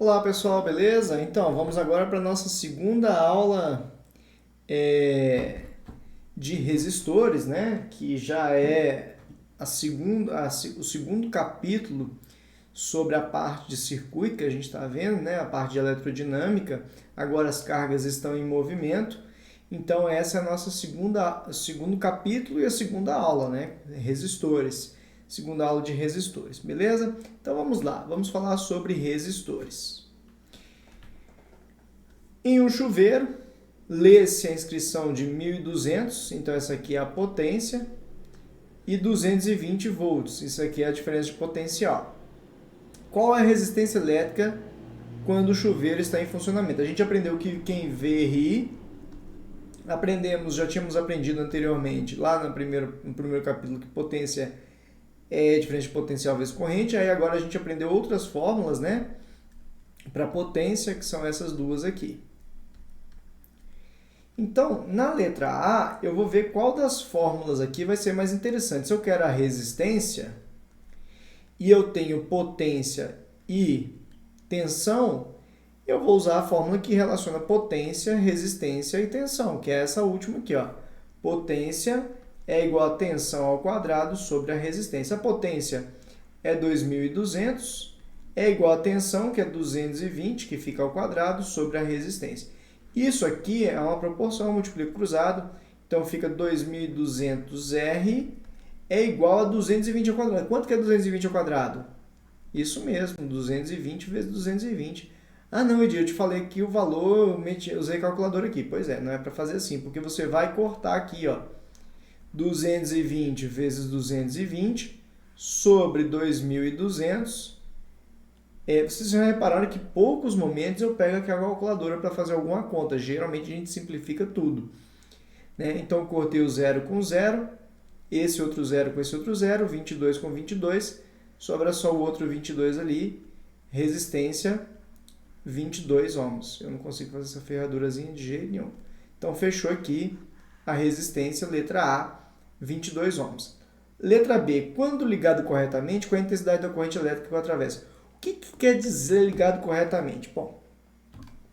Olá pessoal, beleza? Então, vamos agora para a nossa segunda aula de resistores, né? Que já é o segundo capítulo sobre a parte de circuito que a gente está vendo, né? A parte de elerodinâmica. Agora as cargas estão em movimento. Então, essa é a nossa segundo capítulo e a segunda aula, né? Resistores. Segunda aula de resistores, beleza? Então vamos lá, vamos falar sobre resistores. Em um chuveiro, lê-se a inscrição de 1200, então essa aqui é a potência, e 220 volts, isso aqui é a diferença de potencial. Qual é a resistência elétrica quando o chuveiro está em funcionamento? A gente aprendeu que quem vê ri, já tínhamos aprendido anteriormente, lá no primeiro capítulo, que potência é diferente de potencial vezes corrente. Aí agora a gente aprendeu outras fórmulas, né, para potência, que são essas duas aqui. Então, na letra A, eu vou ver qual das fórmulas aqui vai ser mais interessante. Se eu quero a resistência e eu tenho potência e tensão, eu vou usar a fórmula que relaciona potência, resistência e tensão, que é essa última aqui, ó. Potência é igual a tensão ao quadrado sobre a resistência. A potência é 2.200, é igual a tensão, que é 220, que fica ao quadrado, sobre a resistência. Isso aqui é uma proporção, múltiplo cruzado, então fica 2.200R é igual a 220 ao quadrado. Quanto que é 220 ao quadrado? Isso mesmo, 220 vezes 220. Ah não, Edir, eu te falei que o valor, eu usei calculadora aqui. Pois é, não é para fazer assim, porque você vai cortar aqui, ó. 220 vezes 220 sobre 2.200. Vocês já repararam que poucos momentos eu pego aqui a calculadora para fazer alguma conta. Geralmente a gente simplifica tudo, né? Então eu cortei o zero com zero, esse outro zero com esse outro zero, 22 com 22, sobra só o outro 22 ali, resistência 22 ohms. Eu não consigo fazer essa ferradurazinha de jeito nenhum. Então fechou aqui a resistência, letra A, 22 ohms. Letra B, quando ligado corretamente, qual é a intensidade da corrente elétrica que eu atravesso? O que quer dizer ligado corretamente? Bom,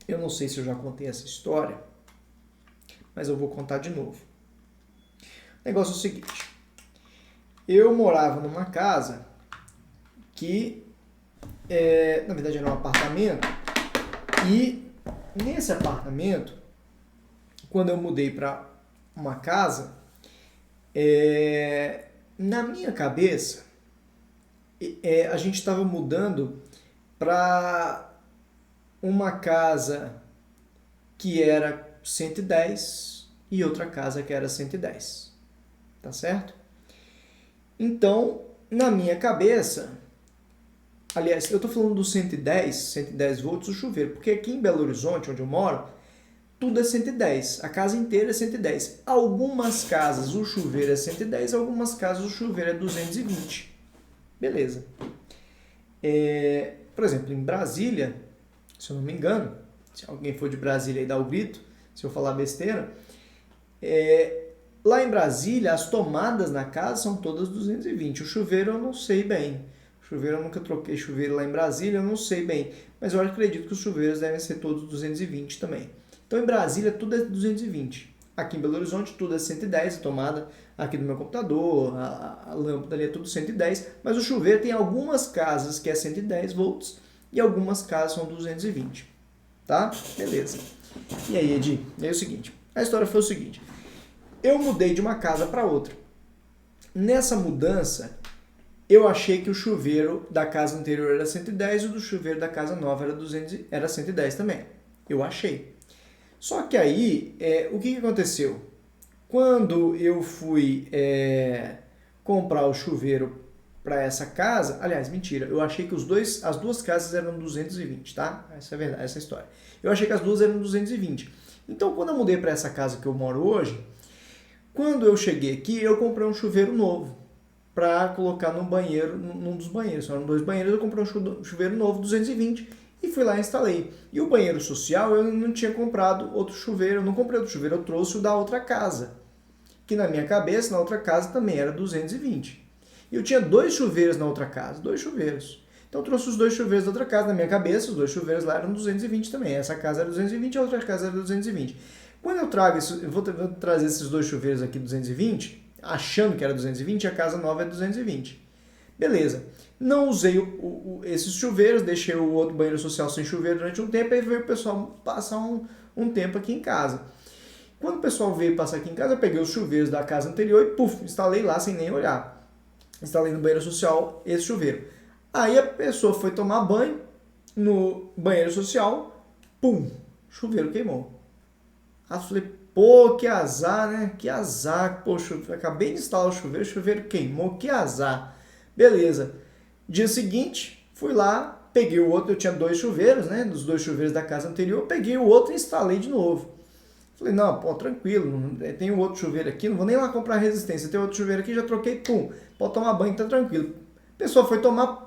eu não sei se eu já contei essa história, mas eu vou contar de novo. O negócio é o seguinte, eu morava numa casa que, na verdade era um apartamento, e nesse apartamento, quando eu mudei para uma casa, na minha cabeça, a gente estava mudando para uma casa que era 110 e outra casa que era 110, tá certo? Então, na minha cabeça, aliás, eu estou falando do 110 volts do chuveiro, porque aqui em Belo Horizonte, onde eu moro, tudo é 110, a casa inteira é 110. Algumas casas o chuveiro é 110, algumas casas o chuveiro é 220. Beleza. Por exemplo, em Brasília, se eu não me engano, se alguém for de Brasília e dá o grito, se eu falar besteira, lá em Brasília as tomadas na casa são todas 220. O chuveiro eu não sei bem. O chuveiro eu nunca troquei chuveiro lá em Brasília, eu não sei bem. Mas eu acredito que os chuveiros devem ser todos 220 também. Então em Brasília tudo é 220. Aqui em Belo Horizonte tudo é 110, a tomada aqui do meu computador, a lâmpada ali é tudo 110, mas o chuveiro tem algumas casas que é 110 volts e algumas casas são 220, tá? Beleza. E aí, Edi? E aí é o seguinte, a história foi o seguinte, eu mudei de uma casa para outra. Nessa mudança, eu achei que o chuveiro da casa anterior era 110 e o do chuveiro da casa nova era 110 também. Eu achei. Só que aí, o que aconteceu? Quando eu fui comprar o chuveiro para essa casa, aliás, mentira, eu achei que as duas casas eram 220, tá? Essa é a verdade, essa é a história. Eu achei que as duas eram 220. Então, quando eu mudei para essa casa que eu moro hoje, quando eu cheguei aqui, eu comprei um chuveiro novo para colocar no banheiro, num dos banheiros. São 2 banheiros, eu comprei um chuveiro novo, 220, e fui lá e instalei. E o banheiro social, eu não tinha comprado outro chuveiro, eu não comprei outro chuveiro, eu trouxe o da outra casa. Que na minha cabeça, na outra casa também era 220. E eu tinha 2 chuveiros na outra casa, 2 chuveiros. Então eu trouxe os dois chuveiros da outra casa na minha cabeça, os dois chuveiros lá eram 220 também. Essa casa era 220 e a outra casa era 220. Quando eu trago isso, eu vou trazer esses dois chuveiros aqui 220, achando que era 220, a casa nova é 220. Beleza. Não usei esses chuveiros, deixei o outro banheiro social sem chuveiro durante um tempo, aí veio o pessoal passar um tempo aqui em casa. Quando o pessoal veio passar aqui em casa, eu peguei os chuveiros da casa anterior e instalei lá sem nem olhar. Instalei no banheiro social esse chuveiro. Aí a pessoa foi tomar banho no banheiro social, chuveiro queimou. Aí eu falei, pô, que azar, né? Que azar, poxa, acabei de instalar o chuveiro queimou, que azar. Beleza. Dia seguinte, fui lá, peguei o outro, eu tinha dois chuveiros, né? Dos dois chuveiros da casa anterior, peguei o outro e instalei de novo. Falei, não, pô, tranquilo, tem um outro chuveiro aqui, não vou nem lá comprar resistência, tem outro chuveiro aqui, já troquei, pode tomar banho, tá tranquilo. A pessoa foi tomar,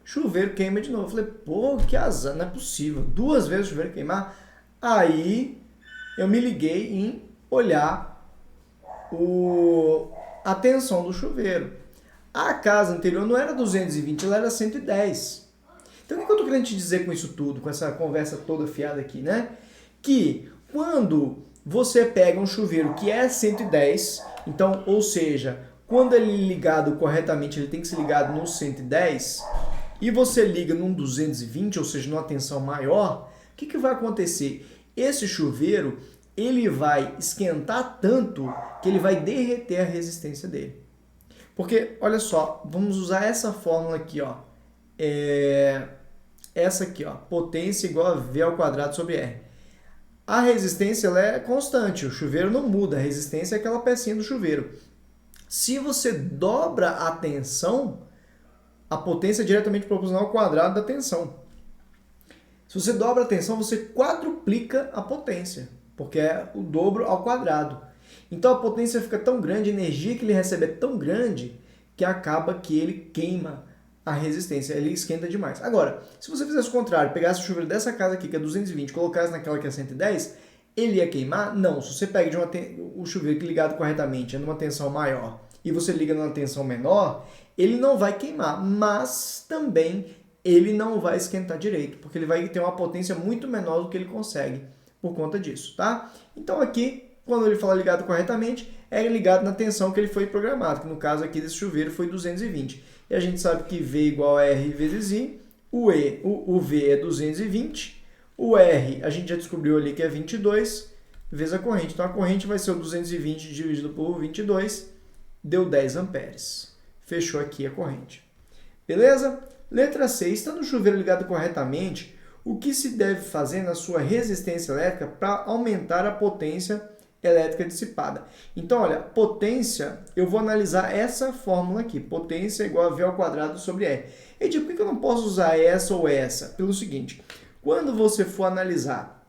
chuveiro queima de novo. Falei, pô, que azar, não é possível, 2 vezes o chuveiro queimar. Aí eu me liguei em olhar a tensão do chuveiro. A casa anterior não era 220, ela era 110. Então o que eu estou querendo te dizer com isso tudo, com essa conversa toda fiada aqui, né? Que quando você pega um chuveiro que é 110, então, ou seja, quando ele é ligado corretamente, ele tem que ser ligado no 110, e você liga num 220, ou seja, numa tensão maior, o que vai acontecer? Esse chuveiro, ele vai esquentar tanto que ele vai derreter a resistência dele. Porque, olha só, vamos usar essa fórmula aqui, ó. Essa aqui, ó, potência igual a V ao quadrado sobre R. A resistência ela é constante, o chuveiro não muda, a resistência é aquela pecinha do chuveiro. Se você dobra a tensão, a potência é diretamente proporcional ao quadrado da tensão. Se você dobra a tensão, você quadruplica a potência, porque é o dobro ao quadrado. Então a potência fica tão grande, a energia que ele recebe é tão grande, que acaba que ele queima a resistência, ele esquenta demais. Agora, se você fizesse o contrário, pegasse o chuveiro dessa casa aqui, que é 220, colocasse naquela que é 110, ele ia queimar? Não. Se você pega o chuveiro ligado corretamente, é numa tensão maior, e você liga numa tensão menor, ele não vai queimar, mas também ele não vai esquentar direito, porque ele vai ter uma potência muito menor do que ele consegue por conta disso, tá? Então aqui, quando ele fala ligado corretamente, é ligado na tensão que ele foi programado, que no caso aqui desse chuveiro foi 220. E a gente sabe que V igual a R vezes I, o V é 220, o R a gente já descobriu ali que é 22, vezes a corrente. Então a corrente vai ser o 220 dividido por 22, deu 10 amperes. Fechou aqui a corrente. Beleza? Letra C. Estando o chuveiro ligado corretamente, o que se deve fazer na sua resistência elétrica para aumentar a potência elétrica dissipada? Então, olha, potência, eu vou analisar essa fórmula aqui. Potência é igual a V ao quadrado sobre R. E por que eu não posso usar essa ou essa? Pelo seguinte, quando você for analisar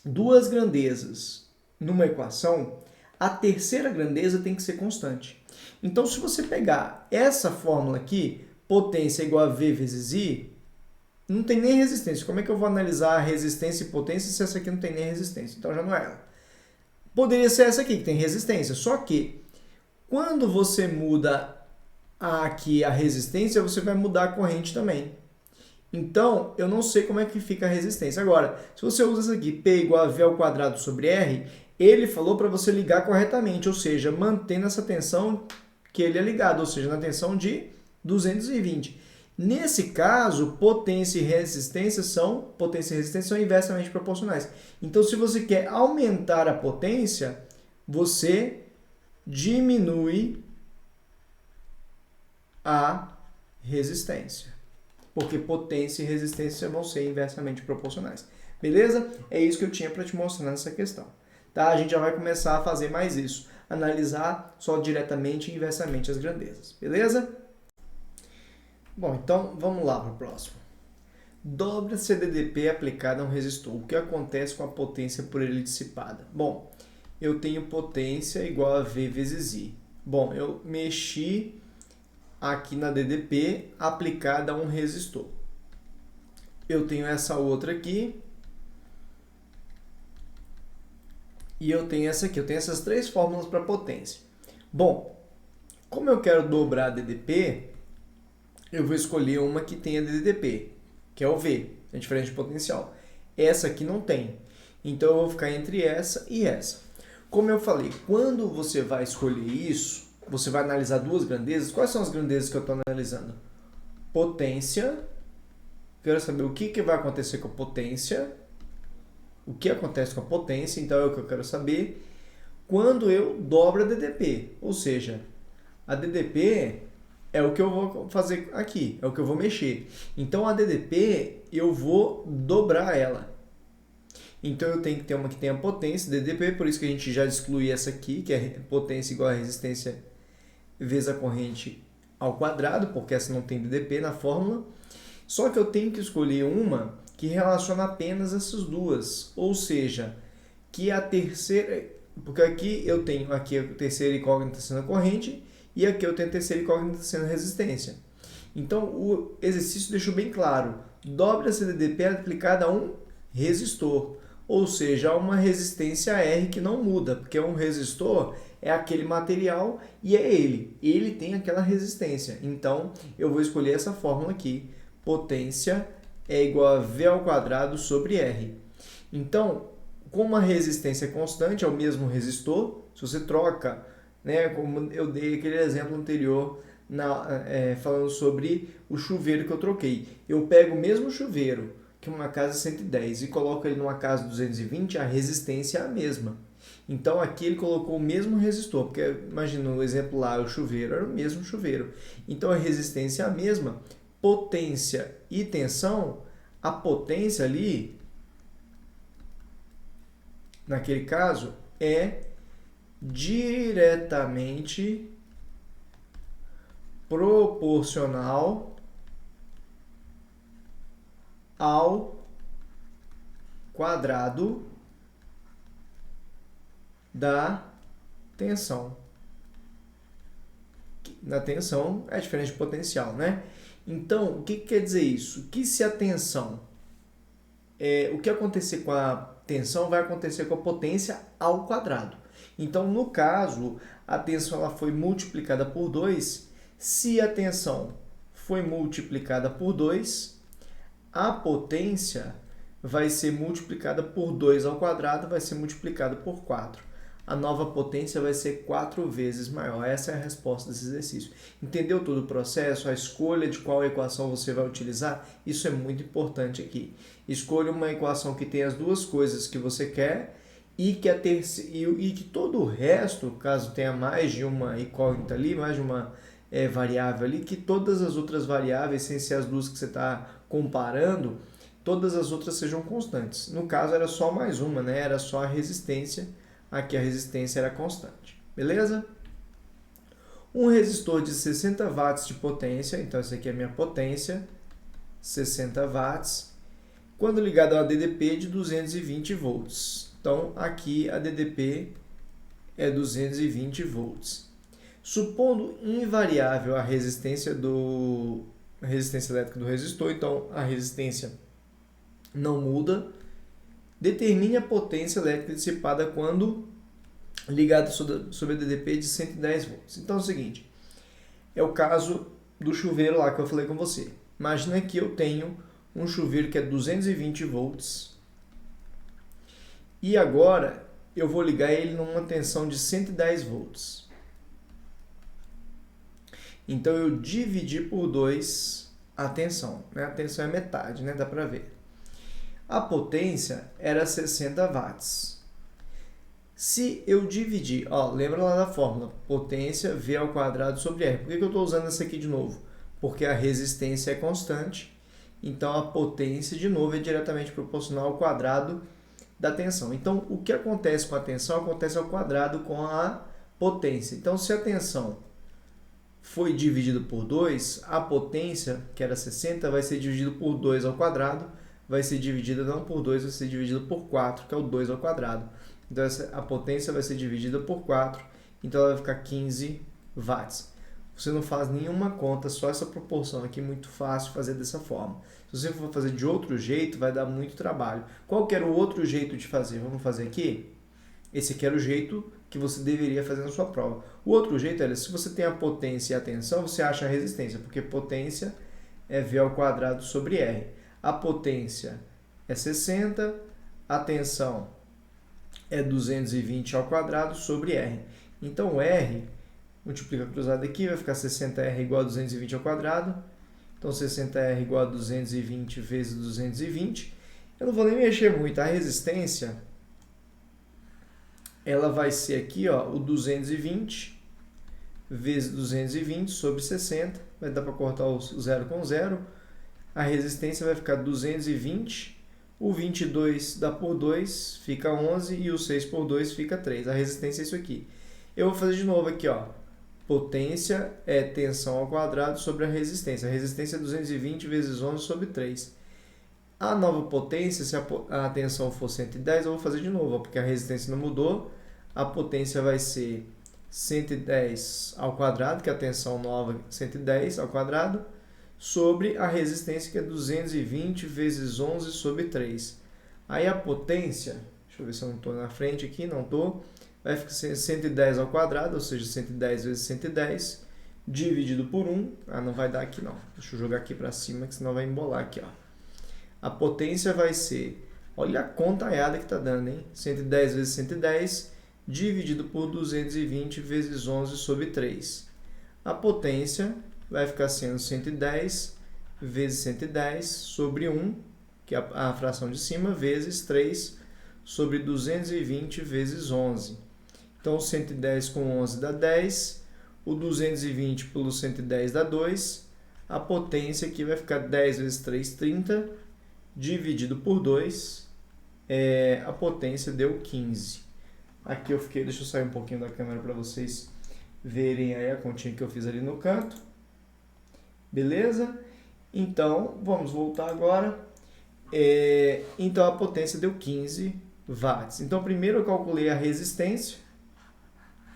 duas grandezas numa equação, a terceira grandeza tem que ser constante. Então, se você pegar essa fórmula aqui, potência é igual a V vezes I, não tem nem resistência. Como é que eu vou analisar a resistência e potência se essa aqui não tem nem resistência? Então, já não é ela. Poderia ser essa aqui, que tem resistência. Só que, quando você muda aqui a resistência, você vai mudar a corrente também. Então, eu não sei como é que fica a resistência. Agora, se você usa isso aqui, P igual a V ao quadrado sobre R, ele falou para você ligar corretamente, ou seja, mantendo essa tensão que ele é ligado, ou seja, na tensão de 220. Nesse caso, potência e resistência são inversamente proporcionais. Então, se você quer aumentar a potência, você diminui a resistência. Porque potência e resistência vão ser inversamente proporcionais. Beleza? É isso que eu tinha para te mostrar nessa questão. Tá? A gente já vai começar a fazer mais isso. Analisar só diretamente e inversamente as grandezas. Beleza? Bom, então vamos lá para o próximo. Dobra CDDP aplicada a um resistor. O que acontece com a potência por ele dissipada? Bom, eu tenho potência igual a V vezes I. Bom, eu mexi aqui na DDP aplicada a um resistor. Eu tenho essa outra aqui. E eu tenho essa aqui. Eu tenho essas três fórmulas para potência. Bom, como eu quero dobrar a DDP, eu vou escolher uma que tenha DDP, que é o V, a diferença de potencial. Essa aqui não tem. Então eu vou ficar entre essa e essa. Como eu falei, quando você vai escolher isso, você vai analisar duas grandezas. Quais são as grandezas que eu estou analisando? Potência. Quero saber o que vai acontecer com a potência. O que acontece com a potência, então é o que eu quero saber. Quando eu dobro a DDP, ou seja, a DDP é o que eu vou fazer aqui, é o que eu vou mexer. Então a DDP eu vou dobrar ela. Então eu tenho que ter uma que tenha potência, DDP, por isso que a gente já exclui essa aqui, que é potência igual a resistência vezes a corrente ao quadrado, porque essa não tem DDP na fórmula. Só que eu tenho que escolher uma que relaciona apenas essas duas, ou seja, que a terceira, porque aqui eu tenho a terceira incógnita sendo a corrente e aqui eu tenho a terceira incógnita sendo a resistência. Então o exercício deixou bem claro, dobre a CDDP aplicada a um resistor, ou seja, a uma resistência R que não muda, porque um resistor é aquele material e é ele tem aquela resistência. Então eu vou escolher essa fórmula aqui, potência é igual a V ao quadrado sobre R. Então, como a resistência é constante, é o mesmo resistor, se você troca, né, como eu dei aquele exemplo anterior, falando sobre o chuveiro que eu troquei. Eu pego o mesmo chuveiro, que é uma casa 110, e coloco ele numa casa 220, a resistência é a mesma. Então aqui ele colocou o mesmo resistor, porque imagina o exemplo lá, o chuveiro era o mesmo chuveiro. Então a resistência é a mesma, potência e tensão, a potência ali, naquele caso, é diretamente proporcional ao quadrado da tensão. Na tensão é diferente de potencial, né? Então, o que quer dizer isso? Que se a tensão, o que acontecer com a tensão vai acontecer com a potência ao quadrado. Então, no caso, a tensão ela foi multiplicada por 2. Se a tensão foi multiplicada por 2, a potência vai ser multiplicada por 2 ao quadrado, vai ser multiplicada por 4. A nova potência vai ser 4 vezes maior. Essa é a resposta desse exercício. Entendeu todo o processo? A escolha de qual equação você vai utilizar? Isso é muito importante aqui. Escolha uma equação que tenha as duas coisas que você quer e que todo o resto, caso tenha mais de uma incógnita ali, mais de uma variável ali, que todas as outras variáveis, sem ser as duas que você está comparando, todas as outras sejam constantes. No caso era só mais uma, né? Era só a resistência. Aqui a resistência era constante. Beleza? Um resistor de 60 watts de potência, então essa aqui é a minha potência, 60 watts, quando ligado a uma DDP de 220 volts. Então aqui a DDP é 220 volts. Supondo invariável a resistência elétrica do resistor, então a resistência não muda. Determine a potência elétrica dissipada quando ligada sobre a DDP de 110 volts. Então é o seguinte, é o caso do chuveiro lá que eu falei com você. Imagina que eu tenho um chuveiro que é 220 volts e agora eu vou ligar ele numa tensão de 110 volts. Então eu dividi por 2 a tensão, né? A tensão é metade, né? Dá para ver. A potência era 60 watts. Se eu dividir, lembra lá da fórmula, potência V ao quadrado sobre R. Por que eu estou usando essa aqui de novo? Porque a resistência é constante, então a potência, de novo, é diretamente proporcional ao quadrado da tensão. Então, o que acontece com a tensão acontece ao quadrado com a potência. Então, se a tensão foi dividida por 2, a potência, que era 60, vai ser dividida por 2 ao quadrado, vai ser dividida não por 2, vai ser dividida por 4, que é o 2 ao quadrado. Então a potência vai ser dividida por 4, então ela vai ficar 15 watts. Você não faz nenhuma conta, só essa proporção aqui, muito fácil fazer dessa forma. Se você for fazer de outro jeito, vai dar muito trabalho. Qual que era o outro jeito de fazer? Vamos fazer aqui? Esse aqui era o jeito que você deveria fazer na sua prova. O outro jeito era, se você tem a potência e a tensão, você acha a resistência, porque potência é V ao quadrado sobre R. A potência é 60, a tensão é 220 ao quadrado sobre R. Então, R, multiplica cruzado aqui, vai ficar 60R igual a 220 ao quadrado. Então, 60R igual a 220 vezes 220. Eu não vou nem mexer muito. A resistência, ela vai ser aqui, ó, o 220 vezes 220 sobre 60. Vai dar para cortar o zero com zero. A resistência vai ficar 220. O 22 dá por 2, fica 11. E o 6 por 2 fica 3. A resistência é isso aqui. Eu vou fazer de novo aqui, ó. Potência é tensão ao quadrado sobre a resistência. A resistência é 220 vezes 11 sobre 3. A nova potência, se a tensão for 110, eu vou fazer de novo, ó, porque a resistência não mudou. A potência vai ser 110 ao quadrado, que é a tensão nova, 110 ao quadrado, sobre a resistência, que é 220 vezes 11 sobre 3. Aí a potência, deixa eu ver se eu não estou na frente aqui, não estou, vai ficar 110 ao quadrado, ou seja, 110 vezes 110, dividido por 1. Ah, não vai dar aqui não. Deixa eu jogar aqui para cima, que senão vai embolar aqui, ó. A potência vai ser, olha a contaiada que está dando, hein? 110 vezes 110, dividido por 220 vezes 11 sobre 3. A potência vai ficar sendo 110 vezes 110 sobre 1, que é a fração de cima, vezes 3 sobre 220 vezes 11. Então, 110 com 11 dá 10, o 220 pelo 110 dá 2, a potência aqui vai ficar 10 vezes 3, 30, dividido por 2, a potência deu 15. Aqui eu fiquei, deixa eu sair um pouquinho da câmera para vocês verem aí a continha que eu fiz ali no canto. Beleza? Então, vamos voltar agora. Então, a potência deu 15 watts. Então, primeiro eu calculei a resistência,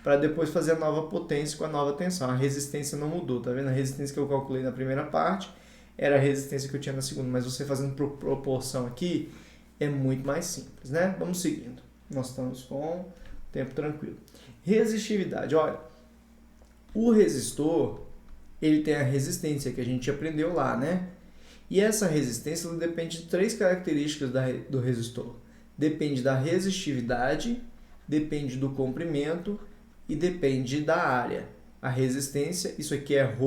para depois fazer a nova potência com a nova tensão. A resistência não mudou, tá vendo? A resistência que eu calculei na primeira parte era a resistência que eu tinha na segunda, mas você fazendo por proporção aqui é muito mais simples, né? Vamos seguindo. Nós estamos com tempo tranquilo. Resistividade, olha, o resistor, ele tem a resistência que a gente aprendeu lá, né? E essa resistência ela depende de três características do resistor. Depende da resistividade, depende do comprimento e depende da área. A resistência, isso aqui é ρ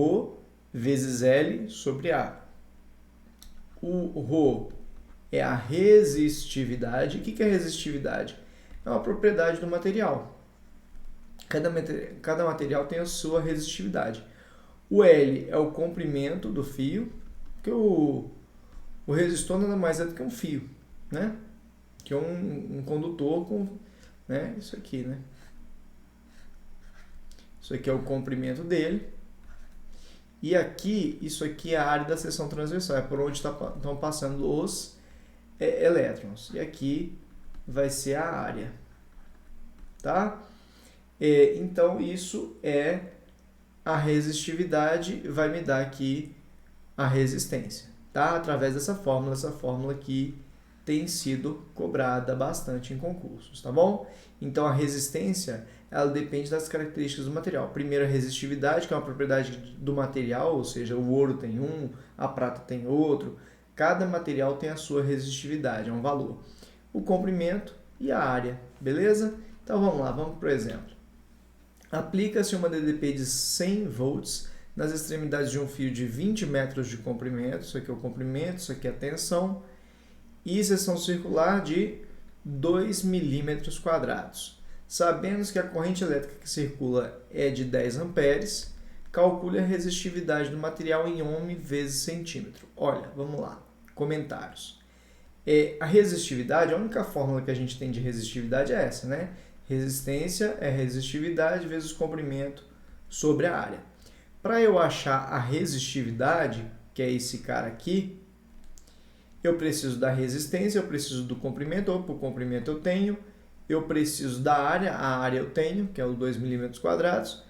vezes L sobre A. O ρ é a resistividade. O que é resistividade? É uma propriedade do material. Cada material tem a sua resistividade. O L é o comprimento do fio, porque o resistor nada mais é do que um fio, né? Que é um condutor com, né? Isso aqui, né? Isso aqui é o comprimento dele. E aqui, isso aqui é a área da seção transversal, é por onde estão passando os elétrons. E aqui vai ser a área, tá? Então, isso é a resistividade, vai me dar aqui a resistência, tá? Através dessa fórmula que tem sido cobrada bastante em concursos, tá bom? Então, a resistência, ela depende das características do material. Primeiro, a resistividade, que é uma propriedade do material, ou seja, o ouro tem um, a prata tem outro. Cada material tem a sua resistividade, é um valor. O comprimento e a área, beleza? Então, vamos lá, vamos para o exemplo. Aplica-se uma DDP de 100 volts nas extremidades de um fio de 20 metros de comprimento. Isso aqui é o comprimento, isso aqui é a tensão. E seção circular de 2 milímetros quadrados. Sabendo que a corrente elétrica que circula é de 10 amperes, calcule a resistividade do material em ohm vezes centímetro. Olha, vamos lá, comentários. A resistividade, a única fórmula que a gente tem de resistividade é essa, né? Resistência é resistividade vezes comprimento sobre a área. Para eu achar a resistividade, que é esse cara aqui, eu preciso da resistência, eu preciso do comprimento, ou por comprimento eu tenho, eu preciso da área, a área eu tenho, que é os 2 milímetros quadrados,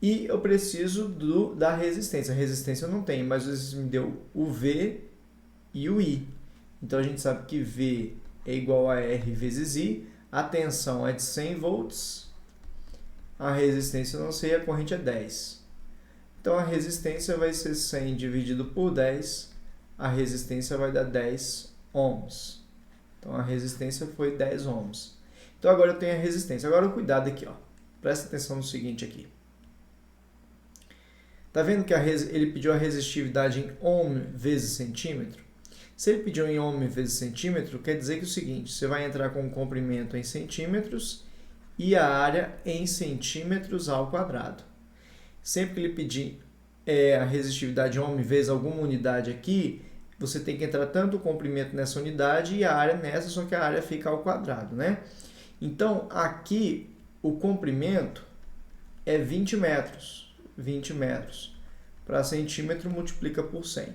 e eu preciso da resistência. A resistência eu não tenho, mas isso me deu o V e o I. Então a gente sabe que V é igual a R vezes I, a tensão é de 100 volts, a resistência eu não sei, a corrente é 10. Então a resistência vai ser 100 dividido por 10, a resistência vai dar 10 ohms. Então a resistência foi 10 ohms. Então agora eu tenho a resistência. Agora cuidado aqui, ó. Presta atenção no seguinte aqui. Tá vendo que ele pediu a resistividade em ohm vezes centímetro? Se ele pediu em ohm vezes centímetro, quer dizer que é o seguinte, você vai entrar com o comprimento em centímetros e a área em centímetros ao quadrado. Sempre que ele pedir a resistividade em ohm vezes alguma unidade aqui, você tem que entrar tanto o comprimento nessa unidade e a área nessa, só que a área fica ao quadrado, né? Então, aqui, o comprimento é 20 metros. 20 metros. Para centímetro, multiplica por 100.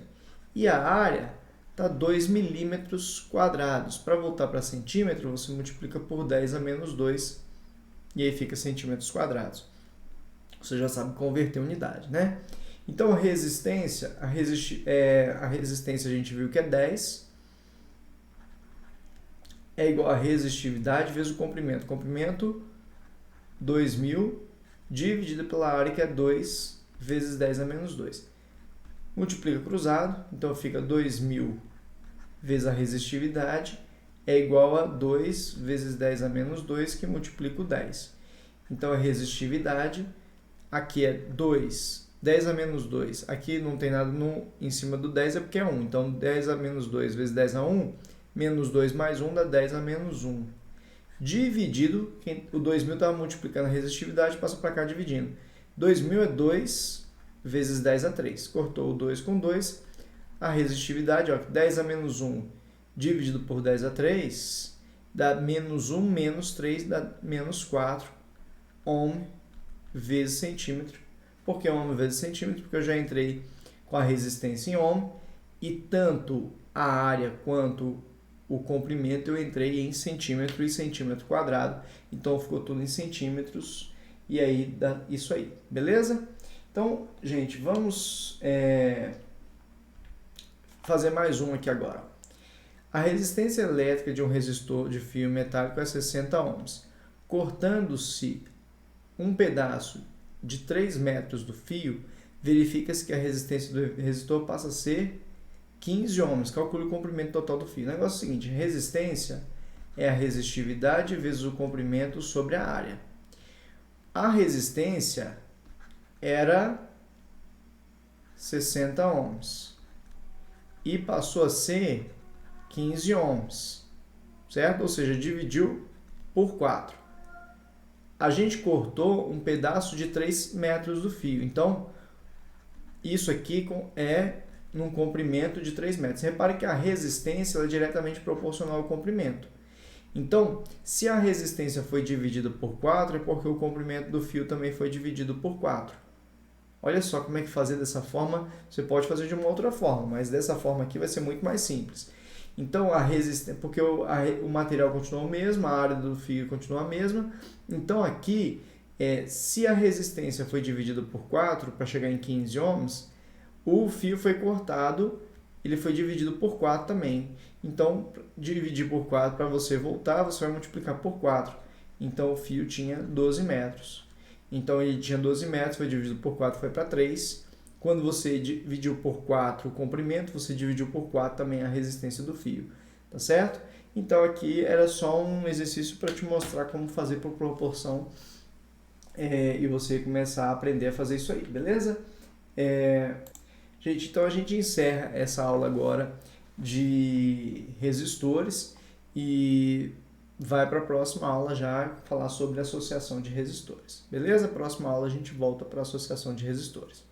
E a área está 2 milímetros quadrados. Para voltar para centímetro, você multiplica por 10 a menos 2. E aí fica centímetros quadrados. Você já sabe converter unidade, né? Então, a resistência a gente viu que é 10. É igual a resistividade vezes o comprimento. Comprimento, 2.000, dividido pela área, que é 2 vezes 10 a menos 2. Multiplica cruzado, então fica 2.000 vezes a resistividade, é igual a 2 vezes 10 a menos 2, que multiplica o 10. Então, a resistividade, aqui é 2, 10 a menos 2. Aqui não tem nada em cima do 10, é porque é 1. Então, 10 a menos 2 vezes 10 a 1, menos 2 mais 1 dá 10 a menos 1. Dividido, o 2.000 estava multiplicando a resistividade, passa para cá dividindo. 2.000 é 2 vezes 10 a 3. Cortou o 2 com 2. A resistividade, ó, 10 a menos 1 dividido por 10 a 3 dá menos 1 menos 3 dá menos 4 ohm vezes centímetro. Por que ohm vezes centímetro? Porque eu já entrei com a resistência em ohm e tanto a área quanto o comprimento eu entrei em centímetro e centímetro quadrado. Então ficou tudo em centímetros e aí dá isso aí, beleza? Então, gente, vamos fazer mais um aqui agora. A resistência elétrica de um resistor de fio metálico é 60 ohms. Cortando-se um pedaço de 3 metros do fio, verifica-se que a resistência do resistor passa a ser 15 ohms. Calcule o comprimento total do fio. O negócio é o seguinte, resistência é a resistividade vezes o comprimento sobre a área. A resistência era 60 ohms e passou a ser 15 ohms, certo? Ou seja, dividiu por 4. A gente cortou um pedaço de 3 metros do fio. Então, isso aqui é num comprimento de 3 metros. Repare que a resistência é diretamente proporcional ao comprimento. Então, se a resistência foi dividida por 4, é porque o comprimento do fio também foi dividido por 4. Olha só como é que fazer dessa forma. Você pode fazer de uma outra forma, mas dessa forma aqui vai ser muito mais simples. Então, a resistência, porque o material continua o mesmo, a área do fio continua a mesma. Então, aqui, se a resistência foi dividida por 4, para chegar em 15 ohms, o fio foi cortado, ele foi dividido por 4 também. Então, dividir por 4, para você voltar, você vai multiplicar por 4. Então, o fio tinha 12 metros. Então, ele tinha 12 metros, foi dividido por 4, foi para 3. Quando você dividiu por 4 o comprimento, você dividiu por 4 também a resistência do fio, tá certo? Então aqui era só um exercício para te mostrar como fazer por proporção e você começar a aprender a fazer isso aí, beleza? Gente, então a gente encerra essa aula agora de resistores e vai para a próxima aula já falar sobre associação de resistores, beleza? Próxima aula a gente volta para a associação de resistores.